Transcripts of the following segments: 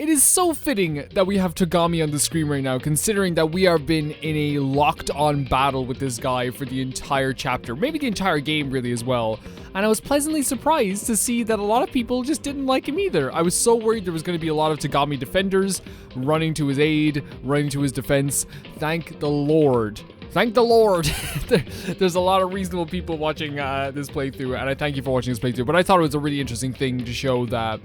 It is so fitting that we have Tagami on the screen right now, considering that we have been in a locked-on battle with this guy for the entire chapter, maybe the entire game really as well. And I was pleasantly surprised to see that a lot of people just didn't like him either. I was so worried there was going to be a lot of Tagami defenders running to his aid, running to his defense. Thank the Lord. Thank the Lord. There's a lot of reasonable people watching this playthrough, and I thank you for watching this playthrough. But I thought it was a really interesting thing to show that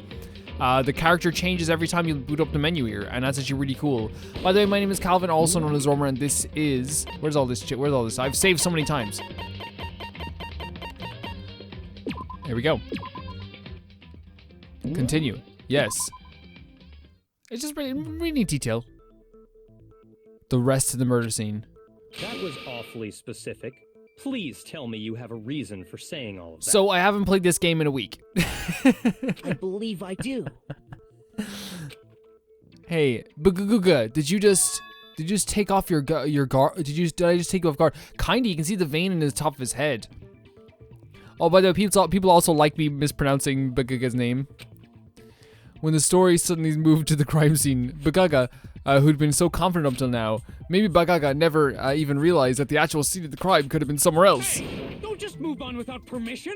the character changes every time you boot up the menu here, and that's actually really cool. By the way, my name is Calvin, also known as Romer, and this is... Where's all this shit? Where's all this? I've saved so many times. Here we go. Continue. Yes. It's just really neat detail. The rest of the murder scene. That was awfully specific. Please tell me you have a reason for saying all of that. So I haven't played this game in a week. I believe I do. Hey, Byakuya, did you just take off your guard? Did I just take you off guard? Kinda, you can see the vein in the top of his head. Oh, by the way, people also like me mispronouncing Byakuya's name. When the story suddenly moved to the crime scene, Byakuya, who'd been so confident up till now, maybe Byakuya never even realized that the actual scene of the crime could have been somewhere else. Hey, don't just move on without permission.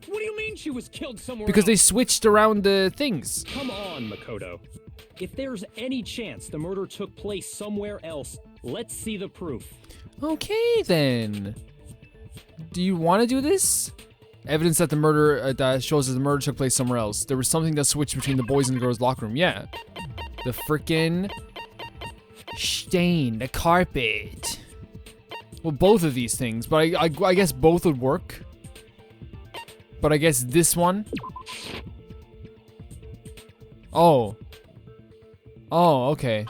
What do you mean she was killed somewhere Because else? they switched around the things. Come on, Makoto. If there's any chance the murder took place somewhere else, let's see the proof. Okay, then. Do you want to do this? Evidence that the murder, that shows that the murder took place somewhere else. There was something that switched between the boys and the girls' locker room. Yeah. The frickin' stain, the carpet. Well, both of these things, but I guess both would work. But I guess this one. Oh. Oh, okay.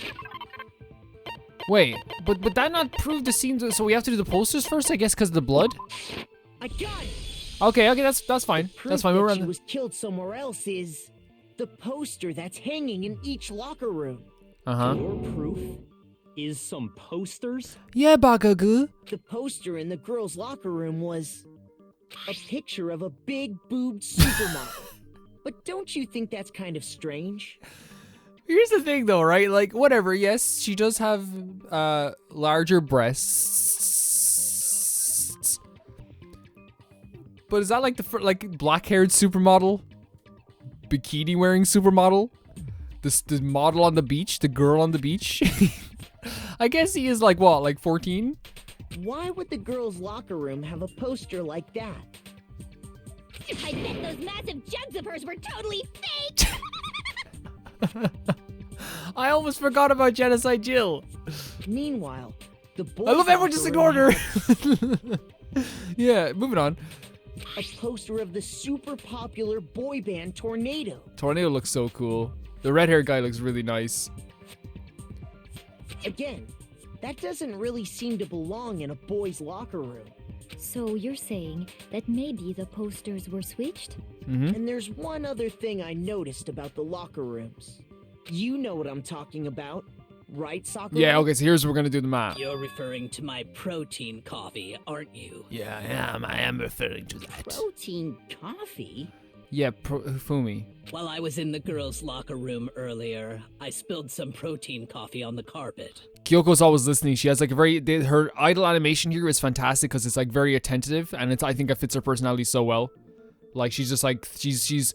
Wait, but would that not prove the scenes? So we have to do the posters first, I guess, because of the blood? I got it. Okay, that's fine. That's fine. That she was killed somewhere else is the poster that's hanging in each locker room. Uh-huh. Your proof is some posters? Yeah, Byakuya. The poster in the girls' locker room was a picture of a big boobed supermodel. But don't you think that's kind of strange? Here's the thing, though, right? Like, whatever. Yes, she does have larger breasts. But is that like the black-haired supermodel, bikini-wearing supermodel, the model on the beach, the girl on the beach? I guess he is like what, like 14? Why would the girls' locker room have a poster like that? I bet those massive jugs of hers were totally fake! I almost forgot about Genocide Jill. Meanwhile, the boys' I love everyone locker just room ignored her. Yeah, moving on. a poster of the super popular boy band Tornado. Tornado looks so cool. The red-haired guy looks really nice. Again, that doesn't really seem to belong in a boys' locker room. So you're saying that maybe the posters were switched? Mm-hmm. And there's one other thing I noticed about the locker rooms. You know what I'm talking about, right, Sakura? Yeah, okay, so here's what we're gonna do the math. You're referring to my protein coffee, aren't you? Yeah, I am referring to that. Protein coffee? Yeah, Fumi. While I was in the girls' locker room earlier, I spilled some protein coffee on the carpet. Kyoko's always listening. She has like a her idle animation here is fantastic because it's like very attentive, and I think it fits her personality so well. Like she's just like she's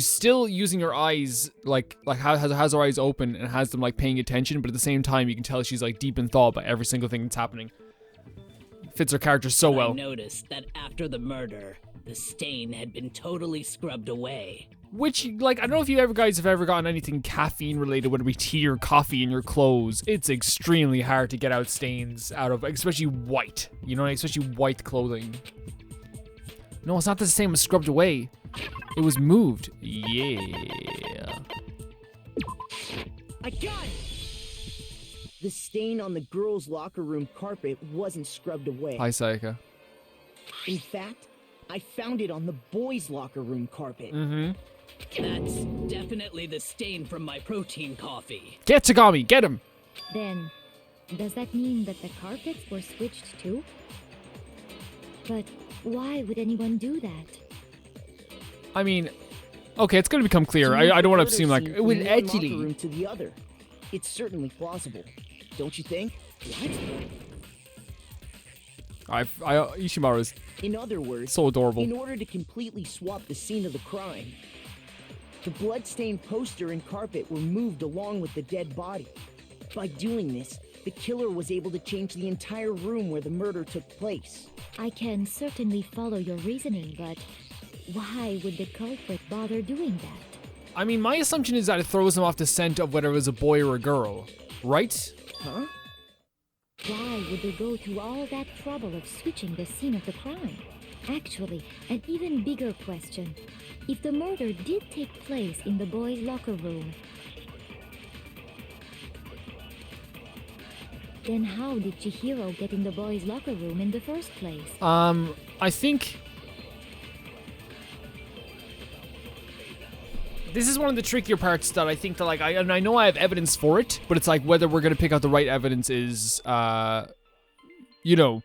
still using her eyes like has her eyes open and has them like paying attention, but at the same time you can tell she's like deep in thought about every single thing that's happening. Fits her character so well. I noticed that after the murder, the stain had been totally scrubbed away. Which, like, I don't know if you guys have ever gotten anything caffeine related, whether it be tea or coffee in your clothes. It's extremely hard to get out stains out of, especially white. You know, especially white clothing. No, it's not the same as scrubbed away. It was moved. Yeah. I got it! The stain on the girls' locker room carpet wasn't scrubbed away. Hi, Sayaka. In fact, I found it on the boys' locker room carpet. Mm-hmm. That's definitely the stain from my protein coffee. Get Tagami, get him! Then, does that mean that the carpets were switched too? But why would anyone do that? I mean, Okay, it's gonna become clear. To I move don't the want to murder seem like scene it from would one locker actually. room to the other. It's certainly plausible, don't you think? Ishimaru is In other words, so adorable. in order to completely swap the scene of the crime, the blood-stained poster and carpet were moved along with the dead body. By doing this, the killer was able to change the entire room where the murder took place. I can certainly follow your reasoning, but why would the culprit bother doing that? I mean, my assumption is that it throws him off the scent of whether it was a boy or a girl, right? Huh? Why would they go through all that trouble of switching the scene of the crime? Actually, an even bigger question. If the murder did take place in the boys' locker room, then how did Chihiro get in the boys' locker room in the first place? I think this is one of the trickier parts that I think that like I know I have evidence for it, but it's like whether we're gonna pick out the right evidence is you know,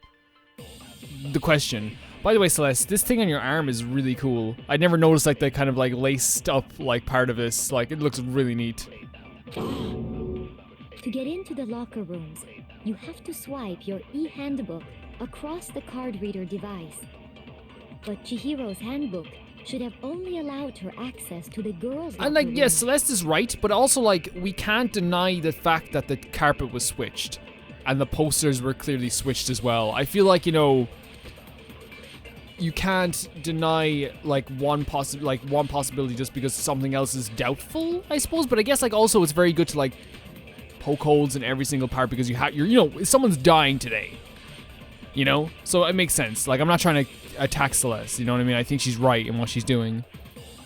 the question. By the way, Celeste, this thing on your arm is really cool. I never noticed like the kind of like laced up like part of this. Like it looks really neat. To get into the locker rooms, you have to swipe your e-handbook across the card reader device. But Chihiro's handbook should have only allowed her access to the girls' And locker like, yes, room. Celeste is right, but also like we can't deny the fact that the carpet was switched, and the posters were clearly switched as well. I feel like, you know, you can't deny like one possibility just because something else is doubtful, I suppose. But I guess like also it's very good to like poke holes in every single part because you're you know, someone's dying today. You know? So it makes sense. Like, I'm not trying to attack Celeste, you know what I mean? I think she's right in what she's doing.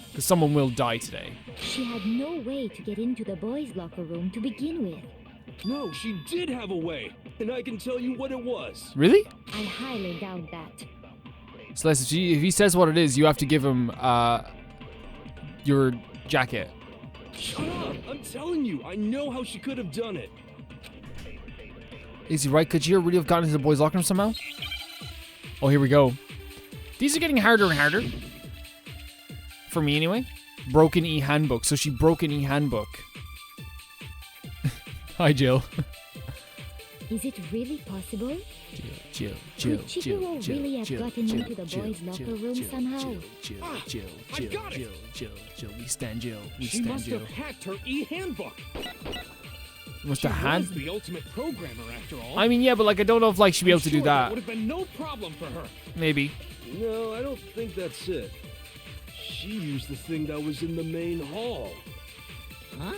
Because someone will die today. She had no way to get into the boys' locker room to begin with. No, she did have a way, and I can tell you what it was. Really? I highly doubt that. Celeste, if he says what it is, you have to give him, your jacket. Shut up! I'm telling you, I know how she could have done it. Is he right? Could Chihiro really have gotten into the boys' locker room somehow? Oh, here we go. These are getting harder and harder. For me, anyway. Broken e-handbook. So she broke an e-handbook. Hi, Jill. Is it really possible? Jill. Could Chihiro really have gotten into the boys' locker room somehow? I got it. Jill. We stand Jill. She must have hacked her e-handbook. Must She have was had. the ultimate programmer, after all. I mean, yeah, but like I don't know if like she'd be able to do Sure, that. would have been no problem for her. Maybe. No, I don't think that's it. She used the thing that was in the main hall. Huh?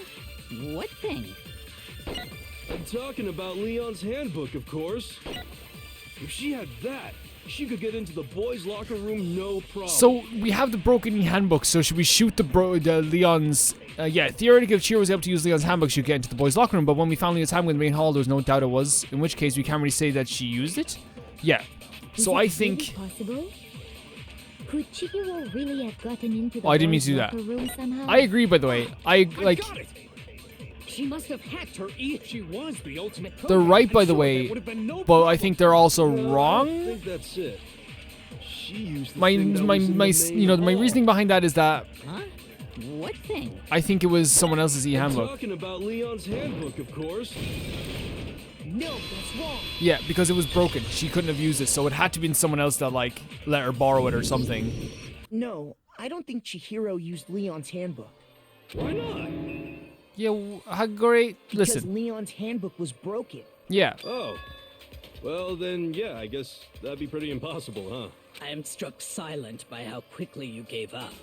What thing? I'm talking about Leon's handbook, of course. If she had that, she could get into the boys' locker room no problem. So we have the broken e-handbook. So should we shoot the Leon's? Yeah, theoretically, if Chihiro was able to use Leon's handbook, she'd get into the boys' locker room. But when we found Leon's handbook in the main hall, there was no doubt it was. In which case, we can't really say that she used it. Yeah. So I Is it think. really possible? Could Chihiro really have gotten into the Oh, I didn't mean boys' to do that. locker room somehow? I agree. By the way, I like. got it. She must have hacked her e. She was the ultimate They're programmer. right, by I'm the sure way, there would have been no but problem. I think they're also No, I don't wrong. think that's it. She used the My thing that was in the main you know, my hall. reasoning behind that is that Huh? What thing? I think it was someone else's I'm e-handbook. talking about Leon's handbook, of course. No, that's wrong. Yeah, because it was broken. She couldn't have used it, so it had to be someone else that like let her borrow it or something. No, I don't think Chihiro used Leon's handbook. Why not? Yeah, how great. Because Listen. Leon's handbook was broken. Yeah. Oh. Well, then, yeah, I guess that'd be pretty impossible, huh? I am struck silent by how quickly you gave up.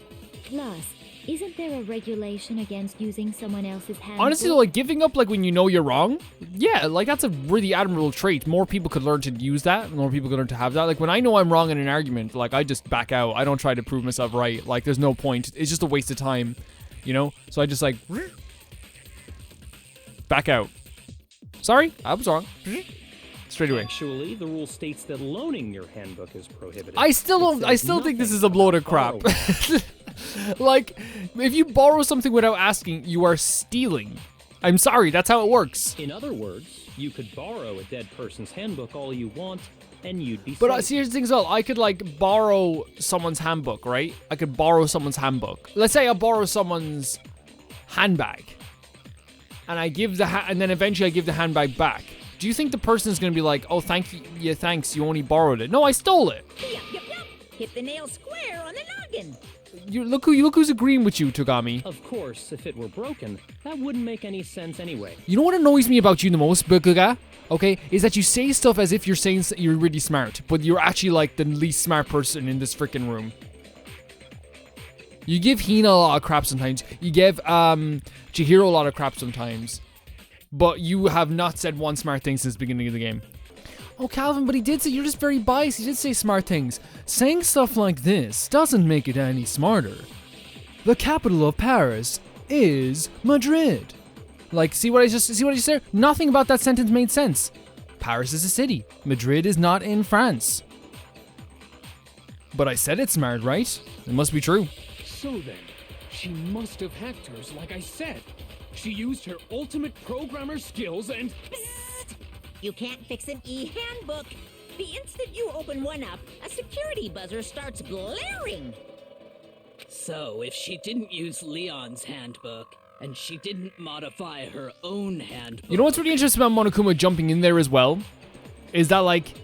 Plus, isn't there a regulation against using someone else's handbook? Honestly, though, like giving up, like when you know you're wrong, yeah, like that's a really admirable trait. More people could learn to use that. More people could learn to have that. Like when I know I'm wrong in an argument, like I just back out. I don't try to prove myself right. Like there's no point. It's just a waste of time, you know. So I just like back out. Sorry, I was wrong. Straight away. Actually, the rule states that loaning your handbook is prohibited. I still don't. I still think this is a load of crap. Like, if you borrow something without asking, you are stealing. I'm sorry, that's how it works. In other words, you could borrow a dead person's handbook all you want and you'd be But safe. see, here's the thing as well. I could like borrow someone's handbook, right? I could borrow someone's handbook. Let's say I borrow someone's handbag, and I give and then eventually I give the handbag back. Do you think the person is gonna be like, "Oh, thanks, you only borrowed it"? No, I stole it. Yup. Hit the nail square on the noggin. Look who's agreeing with you, Togami. Of course, if it were broken, that wouldn't make any sense anyway. You know what annoys me about you the most, Byakuya? Okay, is that you say stuff as if you're saying you're really smart, but you're actually like the least smart person in this freaking room. You give Hina a lot of crap sometimes. You give Chihiro a lot of crap sometimes. But you have not said one smart thing since the beginning of the game. Oh, Calvin, but he did say, you're just very biased. He did say smart things. Saying stuff like this doesn't make it any smarter. The capital of Paris is Madrid. Like, see what I just said? Nothing about that sentence made sense. Paris is a city. Madrid is not in France. But I said it's smart, right? It must be true. So then, she must have hacked hers like I said. She used her ultimate programmer skills and... You can't fix an e-handbook. The instant you open one up, a security buzzer starts blaring. So, if she didn't use Leon's handbook, and she didn't modify her own handbook... You know what's really interesting about Monokuma jumping in there as well? Is that, like,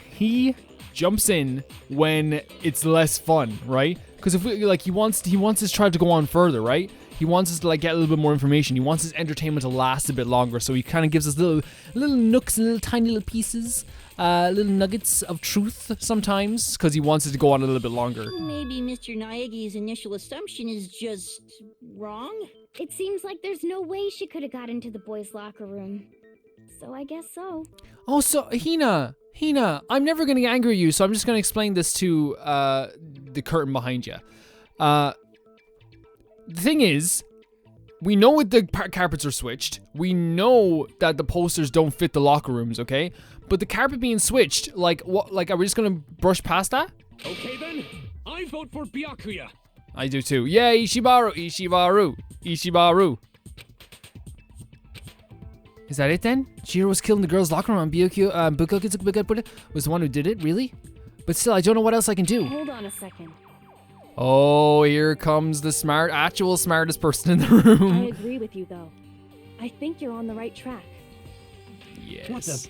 he jumps in when it's less fun, right? Because if we, like, he wants his trial to go on further, right? He wants us to like get a little bit more information. He wants his entertainment to last a bit longer. So he kind of gives us little nooks and little tiny little pieces, little nuggets of truth sometimes, because he wants it to go on a little bit longer. Maybe Mr. Naegi's initial assumption is just wrong? It seems like there's no way she could have got into the boys' locker room. So I guess so. Oh, so Hina, I'm never going to get angry at you, so I'm just going to explain this to the curtain behind you. The thing is, we know what the carpets are switched. We know that the posters don't fit the locker rooms, okay? But the carpet being switched, like, what? Like, are we just gonna brush past that? Okay then, I vote for Byakuya. I do too. Yeah, Ishibaru. Is that it then? Chihiro was killed in the girls' locker room and Byakuya was the one who did it, really? But still, I don't know what else I can do. Hold on a second. Oh, here comes the actual smartest person in the room. I agree with you, though. I think you're on the right track. Yes. What the?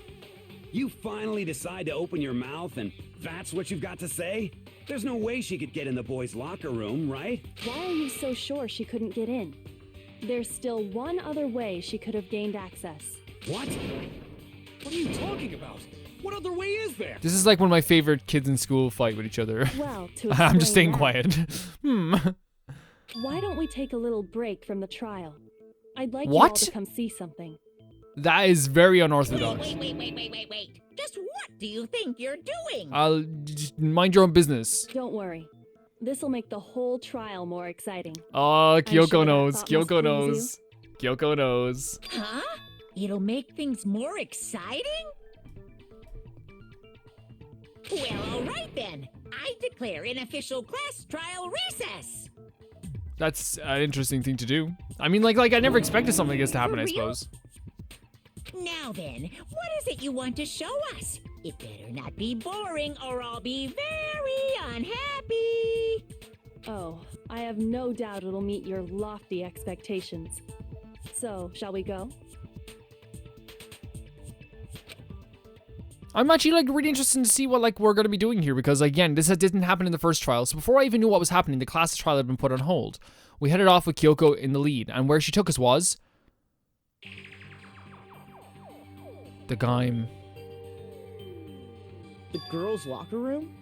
You finally decide to open your mouth and that's what you've got to say? There's no way she could get in the boys' locker room, right? Why are you so sure she couldn't get in? There's still one other way she could have gained access. What? What are you talking about? What other way is there? This is like one of my favorite kids in school fight with each other. Well, to I'm just staying explain quiet. Why don't we take a little break from the trial? I'd like you What? all to come see something. That is very unorthodox. Wait. Just what do you think you're doing? I'll just mind your own business. Don't worry. This'll make the whole trial more exciting. Oh, sure Kyoko that knows. thought Kyoko must please knows. Kyoko knows. Huh? It'll make things more exciting? Well, all right then. I declare an official class trial recess. That's an interesting thing to do. I mean, like I never expected something like this to happen, I For real? suppose. Now then, what is it you want to show us? It better not be boring or I'll be very unhappy. Oh, I have no doubt it'll meet your lofty expectations. So, shall we go? I'm actually like really interested to see what like we're gonna be doing here because again, this didn't happen in the first trial. So before I even knew what was happening, the class trial had been put on hold. We headed off with Kyoko in the lead, and where she took us was the Gaim. The girls' locker room?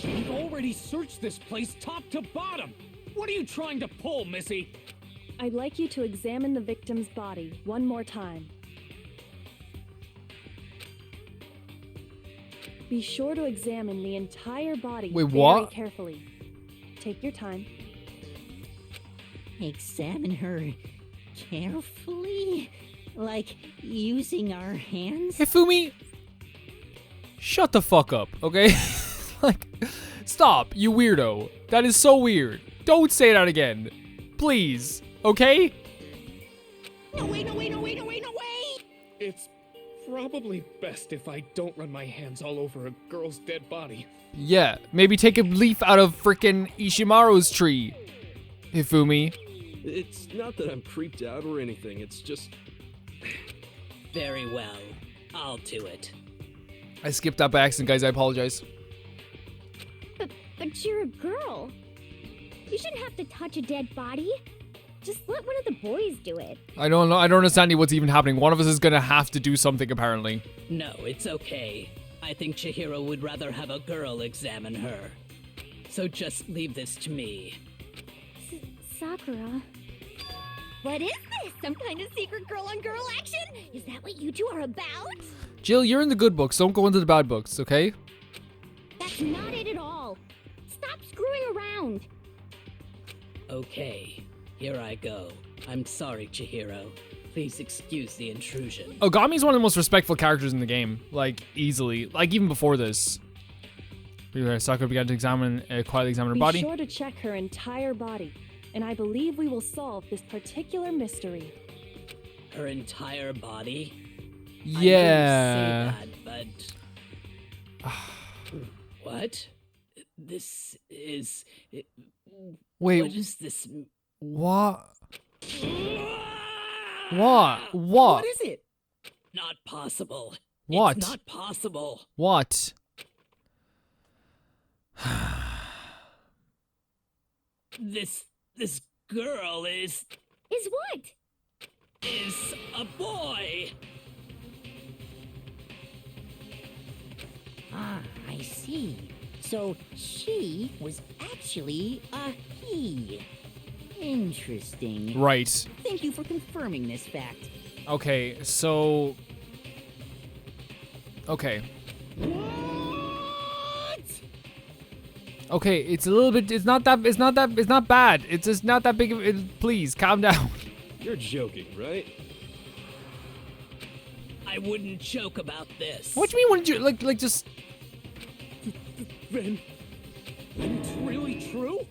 We've already searched this place top to bottom. What are you trying to pull, Missy? I'd like you to examine the victim's body one more time. Be sure to examine the entire body Wait, very what? carefully. Take your time. Examine her carefully? Like using our hands? Hey, Fumi, shut the fuck up, okay? Like, stop, you weirdo. That is so weird. Don't say that again. Please, okay? No, wait. It's probably best if I don't run my hands all over a girl's dead body. Yeah, maybe take a leaf out of frickin' Ishimaru's tree, Hifumi. It's not that I'm creeped out or anything, it's just... Very well. I'll do it. I skipped that by accident, guys. I apologize. But you're a girl. You shouldn't have to touch a dead body. Just let one of the boys do it. I don't know. I don't understand what's even happening. One of us is gonna have to do something, apparently. No, it's okay. I think Chihiro would rather have a girl examine her. So just leave this to me. Sakura. What is this? Some kind of secret girl-on-girl action? Is that what you two are about? Jill, you're in the good books. Don't go into the bad books, okay? That's not it at all. Stop screwing around. Okay, here I go. I'm sorry, Chihiro. Please excuse the intrusion. Ogami's one of the most respectful characters in the game. Like, easily. Like, even before this. Sakura began to quietly examine her body. Be sure to check her entire body, and I believe we will solve this particular mystery. Her entire body? Yeah. I didn't say that, but... What? This is... Wait. What is this? What? What? What? What is it? Not possible. What? It's not possible. What? This girl is what? Is a boy. Ah, I see. So she was actually a he. Interesting. Right. Thank you for confirming this fact. Okay, so... Okay. What? Okay, it's a little bit... It's not bad. It's just not that big of... Please, calm down. You're joking, right? I wouldn't joke about this. What do you mean, wouldn't you... Like just... Then it's really true?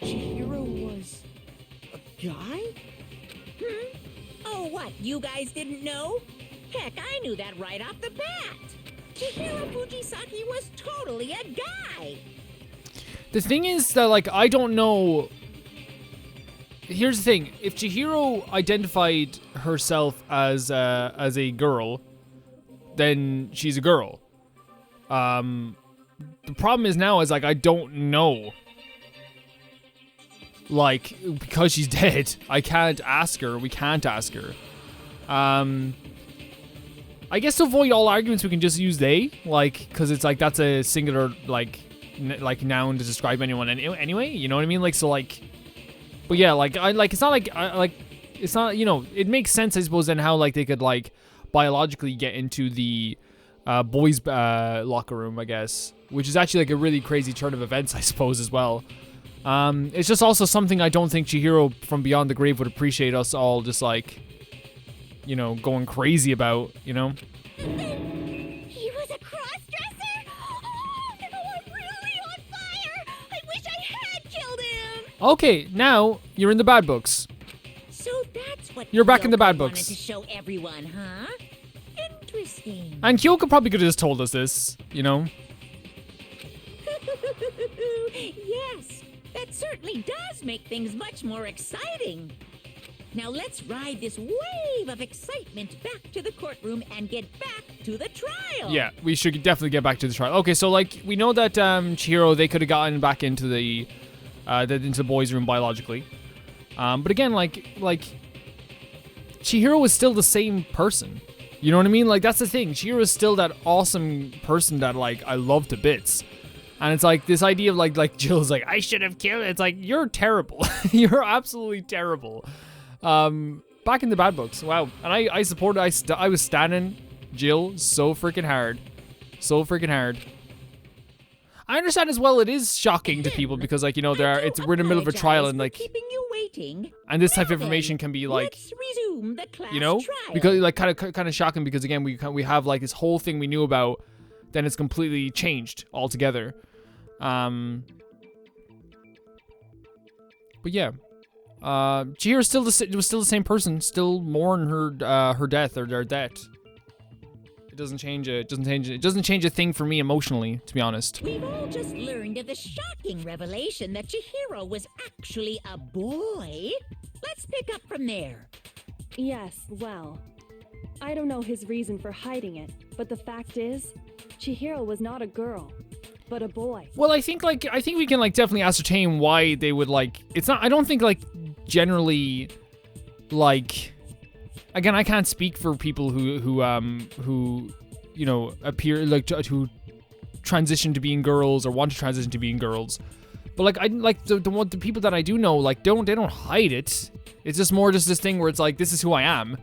Chihiro was a guy? Oh, what? You guys didn't know? Heck, I knew that right off the bat. Chihiro Fujisaki was totally a guy. The thing is that, like, I don't know... Here's the thing. If Chihiro identified herself as a girl, then she's a girl. The problem is now is, like, I don't know. Like, because she's dead, I can't ask her. We can't ask her. I guess to avoid all arguments, we can just use they. Like, because it's like, that's a singular, like noun to describe anyone anyway. You know what I mean? Like, so, like... But yeah, like, it's not like... it's not, you know... It makes sense, I suppose, then how, like, they could, like, biologically get into the boys' locker room, I guess. Which is actually, like, a really crazy turn of events, I suppose, as well. It's just also something I don't think Chihiro from Beyond the Grave would appreciate us all just, like, you know, going crazy about, you know? He was a cross-dresser? Oh, I'm really on fire! I wish I had killed him! Okay, now you're in the bad books. So that's what You're back in the bad Kyoko books. wanted to show everyone, huh? Interesting. And Kyoko probably could have just told us this, you know? Yes, that certainly does make things much more exciting. Now let's ride this wave of excitement back to the courtroom and get back to the trial. Yeah, we should definitely get back to the trial. Okay, so, like, we know that Chihiro, they could have gotten back into the boys' room biologically. But again, like Chihiro is still the same person. You know what I mean? Like, that's the thing. Chihiro is still that awesome person that, like, I love to bits. And it's like this idea of like Jill's like, I should have killed it. It's like, you're terrible. You're absolutely terrible. Back in the bad books. Wow. And I supported, I was standing Jill so freaking hard. So freaking hard. I understand as well it is shocking to people because, like, you know, we're in the middle of a trial and, like, keeping you waiting. and this type of Now information then, can be, like, let's resume the class you know, trial. because, like, kind of shocking because, again, we have, like, this whole thing we knew about, then it's completely changed altogether. But yeah, Chihiro was still the same person, still mourn her death or their death. It doesn't change it. It doesn't change a thing for me emotionally, to be honest. We've all just learned of the shocking revelation that Chihiro was actually a boy. Let's pick up from there. Yes, well, I don't know his reason for hiding it, but the fact is, Chihiro was not a girl, but a boy. Well, I think we can like definitely ascertain why they would like. It's not. I don't think like generally, like. Again, I can't speak for people who you know appear like who transition to being girls or want to transition to being girls. But like I like the people that I do know like they don't hide it. It's just more just this thing where it's like this is who I am.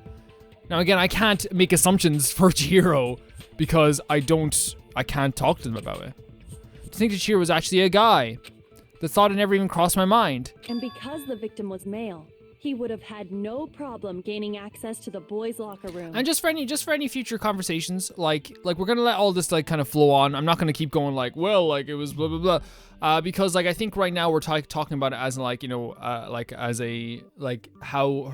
Now again, I can't make assumptions for Chihiro because I can't talk to them about it. To think that Chihiro was actually a guy, the thought had never even crossed my mind. And because the victim was male, he would have had no problem gaining access to the boys' locker room. And just for any future conversations, like we're gonna let all this like kind of flow on. I'm not gonna keep going like, well, like it was blah blah blah, because like I think right now we're talking about it as like, you know, like as a like how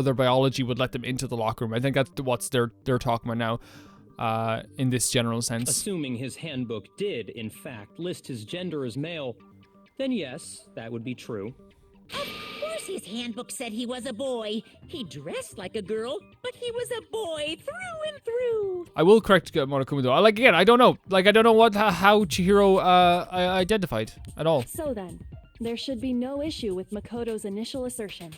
their biology would let them into the locker room. I think that's what they're talking about now, in this general sense. Assuming his handbook did, in fact, list his gender as male, then yes, that would be true. Of course his handbook said he was a boy. He dressed like a girl, but he was a boy through and through. I will correct Monokuma though. Like again, I don't know. Like I don't know how Chihiro identified at all. So then, there should be no issue with Makoto's initial assertion.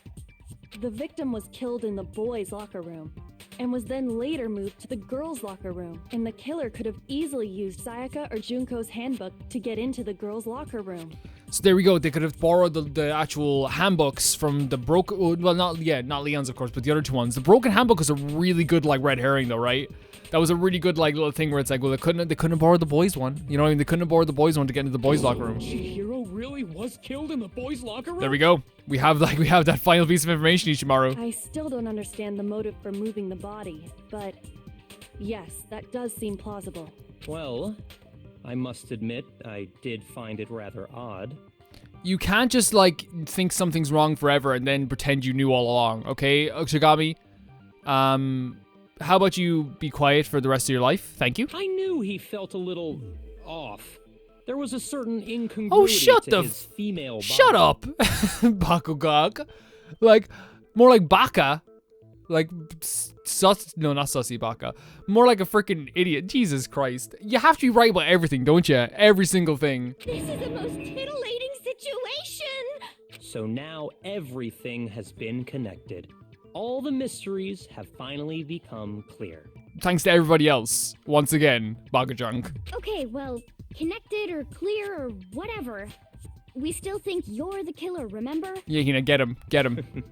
The victim was killed in the boys' locker room, and was then later moved to the girls' locker room, and the killer could have easily used Sayaka or Junko's handbook to get into the girls' locker room. So there we go. They could have borrowed the actual handbooks from the broken. Well, not Leon's of course, but the other two ones. The broken handbook was a really good like red herring though, right? That was a really good like little thing where it's like, well, they couldn't have borrowed the boys one. You know what I mean? They couldn't have borrowed the boys one to get into the boys' locker room. Chihiro really was killed in the boys' locker room? There we go. We have that final piece of information, Ishimaru. I still don't understand the motive for moving the body, but yes, that does seem plausible. Well, I must admit, I did find it rather odd. You can't just like think something's wrong forever and then pretend you knew all along, okay, Shigami? How about you be quiet for the rest of your life? Thank you. I knew he felt a little off. There was a certain incongruity to his female body. Shut up, Bakugak. Like, more like Baka. Like, no, not Sussy Baka. More like a freaking idiot. Jesus Christ. You have to be right about everything, don't you? Every single thing. This is the most titillating situation. So now everything has been connected. All the mysteries have finally become clear. Thanks to everybody else. Once again, Bakajunk. Okay, well, connected or clear or whatever. We still think you're the killer, remember? Yeah, Hina, get him. Get him.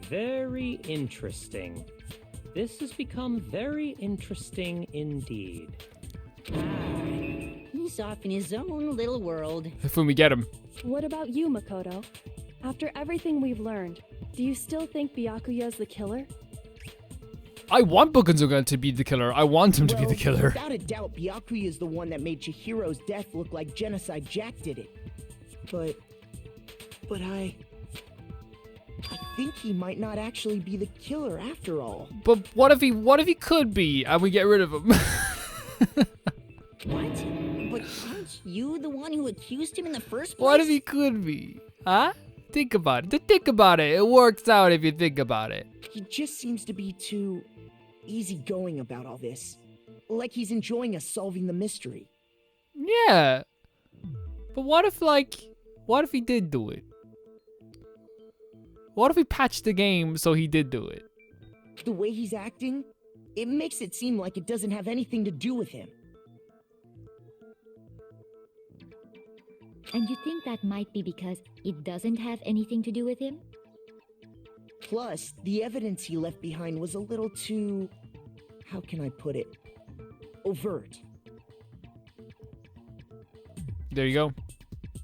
Very interesting. This has become very interesting indeed. He's off in his own little world. Fumi, get him. What about you, Makoto? After everything we've learned, do you still think Byakuya's the killer? I want Bukanzuga to be the killer. I want him to be the killer. Without a doubt, Byakuya is the one that made Chihiro's death look like Genocide Jack did it. But I think he might not actually be the killer after all. But what if he could be and we get rid of him? What? But aren't you the one who accused him in the first place? What if he could be? Huh? Think about it. Think about it. It works out if you think about it. He just seems to be too easygoing about all this. Like he's enjoying us solving the mystery. Yeah. But what if he did do it? What if we patched the game so he did do it? The way he's acting, it makes it seem like it doesn't have anything to do with him. And you think that might be because it doesn't have anything to do with him? Plus, the evidence he left behind was a little too... how can I put it? Overt. There you go.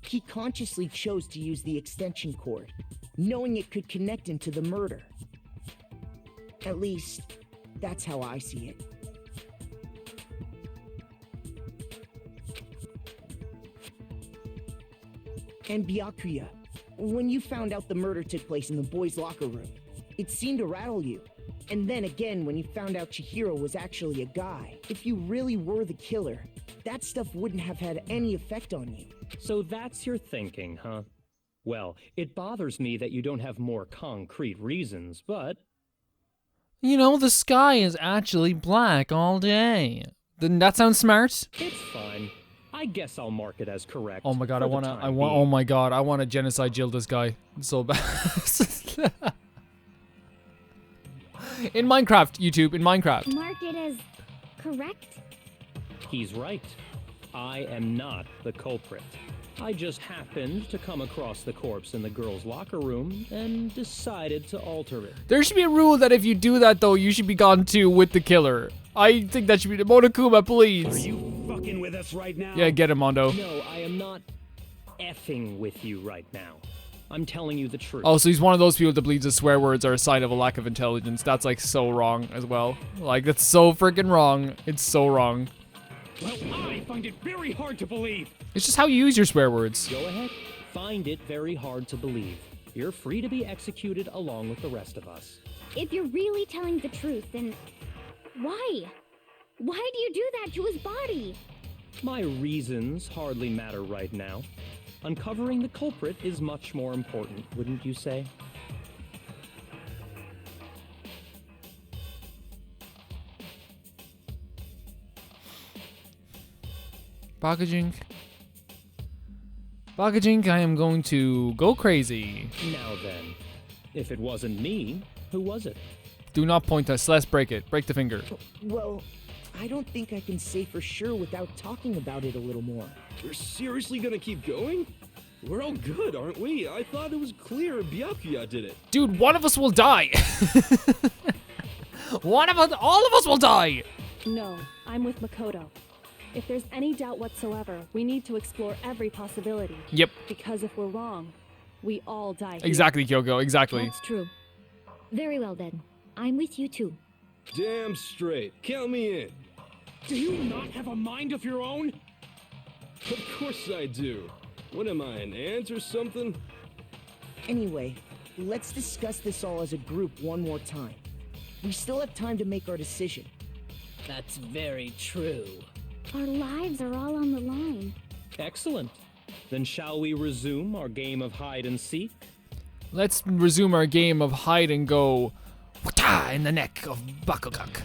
He consciously chose to use the extension cord, knowing it could connect him to the murder. At least, that's how I see it. And Byakuya, when you found out the murder took place in the boys' locker room, It seemed to rattle you. And then again, when you found out Chihiro was actually a guy. If you really were the killer, that stuff wouldn't have had any effect on you. So that's your thinking, huh? Well, it bothers me that you don't have more concrete reasons, but... You know, the sky is actually black all day. Doesn't that sound smart? It's fine. I guess I'll mark it as correct. Oh my god, for the time being. oh my god, I want to genocide Jill this guy. It's so bad. In Minecraft, YouTube, in Minecraft. Mark it as correct? He's right. I am not the culprit. I just happened to come across the corpse in the girls' locker room and decided to alter it. There should be a rule that if you do that, though, you should be gone too with the killer. I think that should be the Monokuma, please. Are you fucking with us right now? Yeah, get him, Mondo. No, I am not effing with you right now. I'm telling you the truth. Oh, so he's one of those people that believes that swear words are a sign of a lack of intelligence. That's, like, so wrong as well. Like, that's so freaking wrong. It's so wrong. Well, I find it very hard to believe. It's just how you use your swear words. Go ahead. Find it very hard to believe. You're free to be executed along with the rest of us. If you're really telling the truth, then why? Why do you do that to his body? My reasons hardly matter right now. Uncovering the culprit is much more important, wouldn't you say? Bakajink. Bakajink, I am going to go crazy. Now then, if it wasn't me, who was it? Do not point us. Celeste, break it. Break the finger. Well, I don't think I can say for sure without talking about it a little more. We're seriously gonna keep going? We're all good, aren't we? I thought it was clear Byakuya did it. Dude, one of us will die. All of us will die. No, I'm with Makoto. If there's any doubt whatsoever, we need to explore every possibility. Yep. Because if we're wrong, we all die here. Exactly, Kyoko. Exactly. That's true. Very well then. I'm with you too. Damn straight. Count me in. Do you not have a mind of your own? Of course I do. What am I, an ant or something? Anyway, let's discuss this all as a group one more time. We still have time to make our decision. That's very true. Our lives are all on the line. Excellent. Then shall we resume our game of hide and seek? Let's resume our game of hide and go wata in the neck of Bakugak.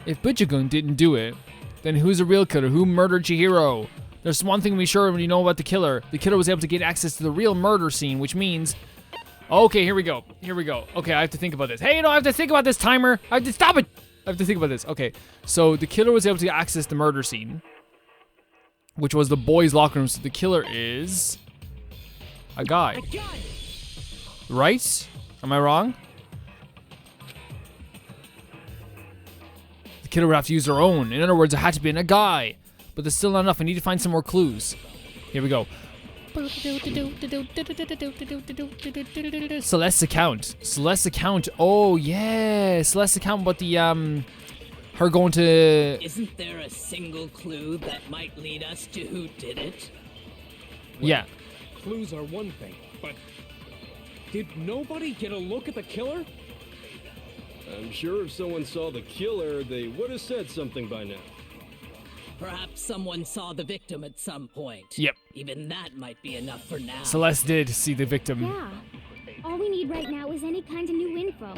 If Butchagun didn't do it, then who's the real killer? Who murdered Chihiro? There's one thing we sure already know about the killer. The killer was able to get access to the real murder scene, which means... Okay, here we go. Here we go. Okay, I have to think about this. Hey, I have to think about this, timer. I have to stop it. I have to think about this. Okay, so the killer was able to access the murder scene, which was the boys' locker room. So the killer is a guy. Right? Am I wrong? The killer would have to use their own. In other words, it had to be in a guy. But there's still not enough. I need to find some more clues. Here we go. Celeste's account. Celeste's account. Oh, yeah. Celeste's account about the, her going to... Isn't there a single clue that might lead us to who did it? Yeah. Clues are one thing, but did nobody get a look at the killer? I'm sure if someone saw the killer, they would have said something by now. Perhaps someone saw the victim at some point. Yep. Even that might be enough for now. Celeste did see the victim. Yeah. All we need right now is any kind of new info.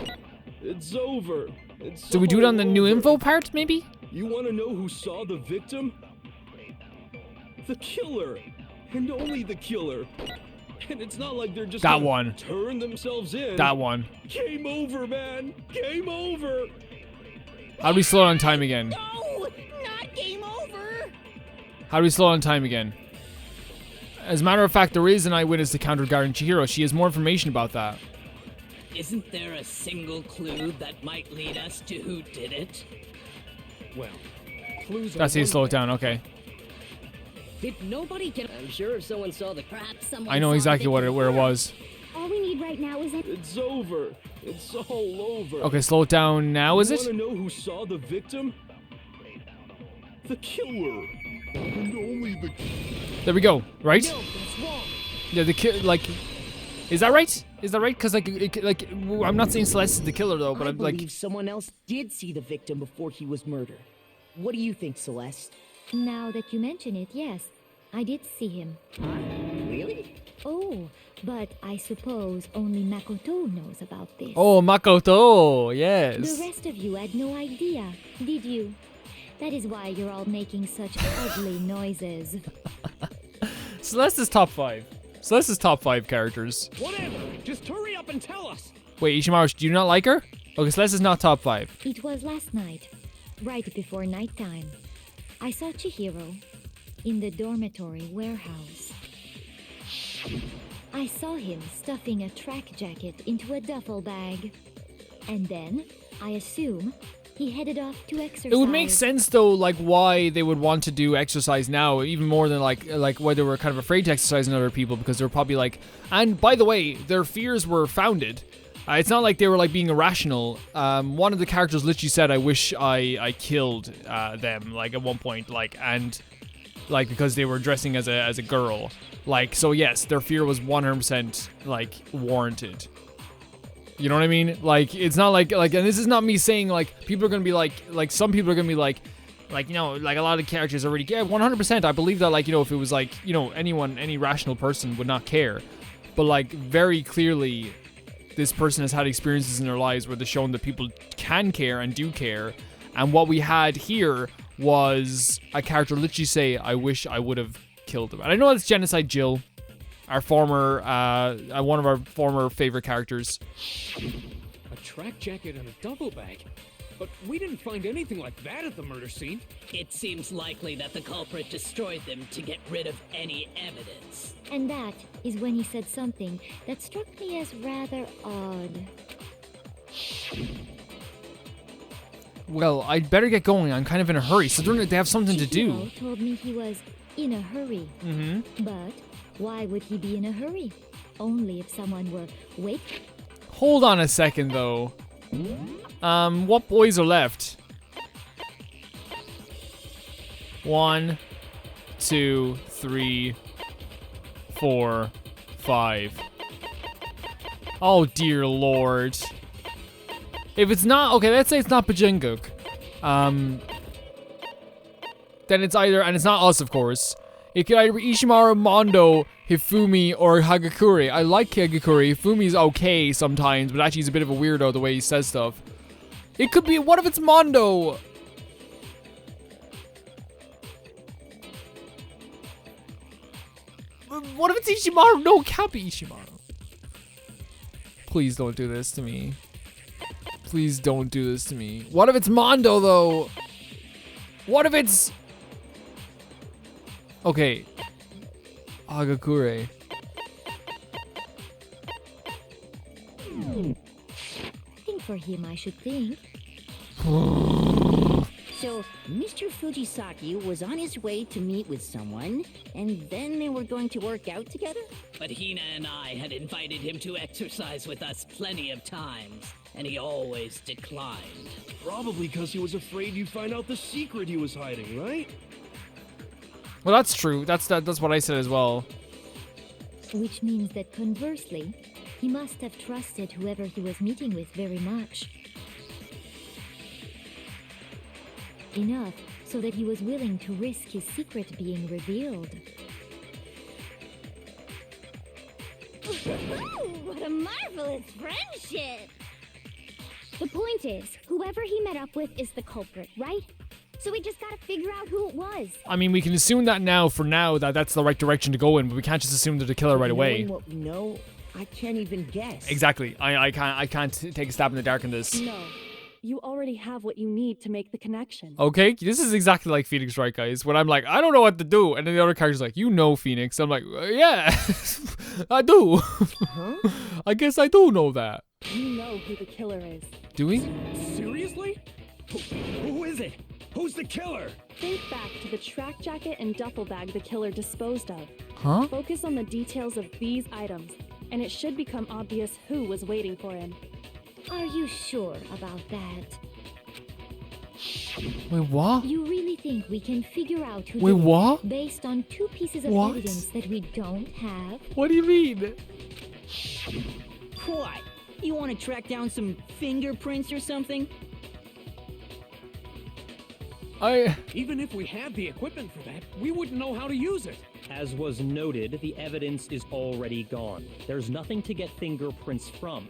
It's over. It's Do we do it on the new over. info part, maybe? You want to know who saw the victim? The killer. And only the killer. And it's not like they're just That gonna one. turn themselves in. That one. Game over, man. Game over. How do we slow down time again? No, not game over. How do we slow down time again? As a matter of fact, there is an eyewitness account regarding Chihiro. She has more information about that. Isn't there a single clue that might lead us to who did it? Well, clues are That's how you one slow it thing. down, okay. Did nobody get... I'm sure if someone saw the... Perhaps someone I know saw exactly the where victim. it was. All we need right now is It's over. It's all over. Okay, slow it down now, is You it? want to know who saw the victim? The killer. And only the There we go, right? No, that's wrong. Yeah, the kid, like... Is that right? Is that right? Because like I'm not saying Celeste is the killer though, but I I'm like. believe someone else did see the victim before he was murdered. What do you think, Celeste? Now that you mention it, yes, I did see him. Really? Oh, but I suppose only Makoto knows about this. Oh, Makoto, yes. The rest of you had no idea, did you? That is why you're all making such ugly noises. Celeste is top 5. Celeste is top 5 characters. Whatever. Just hurry up and tell us. Wait, Ishimaru, do you not like her? Okay, Celeste is not top 5. It was last night, right before nighttime. I saw Chihiro in the dormitory warehouse. I saw him stuffing a track jacket into a duffel bag. And then, I assume, he headed off to exercise. It would make sense though, like why they would want to do exercise now, even more than like why they were kind of afraid to exercise in other people, because they're probably like. And by the way, their fears were founded. It's not like they were like being irrational. One of the characters literally said, "I wish I killed them," like at one point, like and like because they were dressing as a girl. Like so, yes, their fear was 100% like warranted. You know what I mean? Like, it's not like, and this is not me saying, like, people are going to be like, some people are going to be like, you know, like, a lot of characters already, yeah, 100%, I believe that, like, you know, if it was, like, you know, anyone, any rational person would not care. But, like, very clearly, this person has had experiences in their lives where they've shown that people can care and do care. And what we had here was a character literally say, I wish I would have killed him. And I know that's Genocide Jill. Our former, one of our former favorite characters. A track jacket and a duffel bag? But we didn't find anything like that at the murder scene. It seems likely that the culprit destroyed them to get rid of any evidence. And that is when he said something that struck me as rather odd. Well, I'd better get going. I'm kind of in a hurry, so they have something to do. Chihiro told me he was in a hurry. Mm-hmm. But why would he be in a hurry? Only if someone were waiting. Hold on a second, though. What boys are left? 1, 2, 3, 4, 5. Oh dear lord. If it's not, okay, let's say it's not Bajinguk. Then it's either, and it's not us, of course. It could either be Ishimaru, Mondo, Hifumi, or Hagakure. I like Hagakure. Hifumi's okay sometimes, but actually he's a bit of a weirdo the way he says stuff. It could be, what if it's Mondo? What if it's Ishimaru? No, it can't be Ishimaru. Please don't do this to me. Please don't do this to me. What if it's Mondo, though? What if it's... Okay. Hagakure. I think for him I should think. So, Mr. Fujisaki was on his way to meet with someone, and then they were going to work out together? But Hina and I had invited him to exercise with us plenty of times, and he always declined. Probably because he was afraid you'd find out the secret he was hiding, right? Well, that's true. That's what I said as well. Which means that conversely, he must have trusted whoever he was meeting with very much. Enough so that he was willing to risk his secret being revealed. What a marvelous friendship! The point is, whoever he met up with is the culprit, right? So we just gotta figure out who it was. I mean, we can assume that now, for now, that that's the right direction to go in, but we can't just assume they're the killer right away. Knowing what we know, I can't even guess. Exactly. I can't take a stab in the dark in this. No. You already have what you need to make the connection. Okay, this is exactly like Phoenix, right, guys? When I'm like, I don't know what to do, and then the other character's like, you know, Phoenix. I'm like, yeah, I do. Huh? I guess I do know that. You know who the killer is. Do we? Seriously? Who is it? Who's the killer? Think back to the track jacket and duffel bag the killer disposed of. Huh? Focus on the details of these items, and it should become obvious who was waiting for him. Are you sure about that? Wait, what? You really think we can figure out who Wait, did it what? based on 2 pieces of What? evidence that we don't have? What do you mean? What? You want to track down some fingerprints or something? Even if we had the equipment for that, we wouldn't know how to use it. As was noted, the evidence is already gone. There's nothing to get fingerprints from.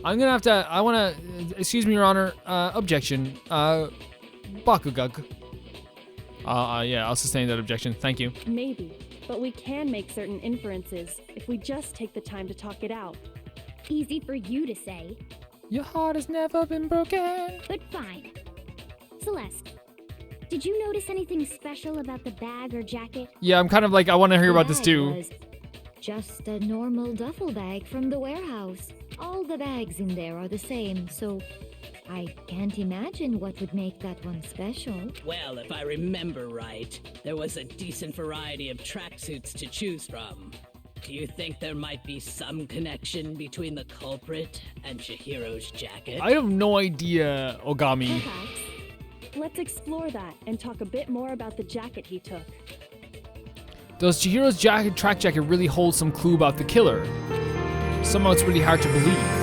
I'm gonna have to, excuse me, Your Honor, objection. Bakugag. Yeah, I'll sustain that objection. Thank you. Maybe, but we can make certain inferences if we just take the time to talk it out. Easy for you to say, Your heart has never been broken. but fine. Celeste, did you notice anything special about the bag or jacket? Yeah, I'm kind of like, I want to hear about this Bag too. was just a normal duffel bag from the warehouse. All the bags in there are the same, so I can't imagine what would make that one special. Well, if I remember right, there was a decent variety of tracksuits to choose from. Do you think there might be some connection between the culprit and Chihiro's jacket? I have no idea, Ogami. Perhaps. Let's explore that and talk a bit more about the jacket he took. Does Chihiro's track jacket really hold some clue about the killer? Somehow it's really hard to believe.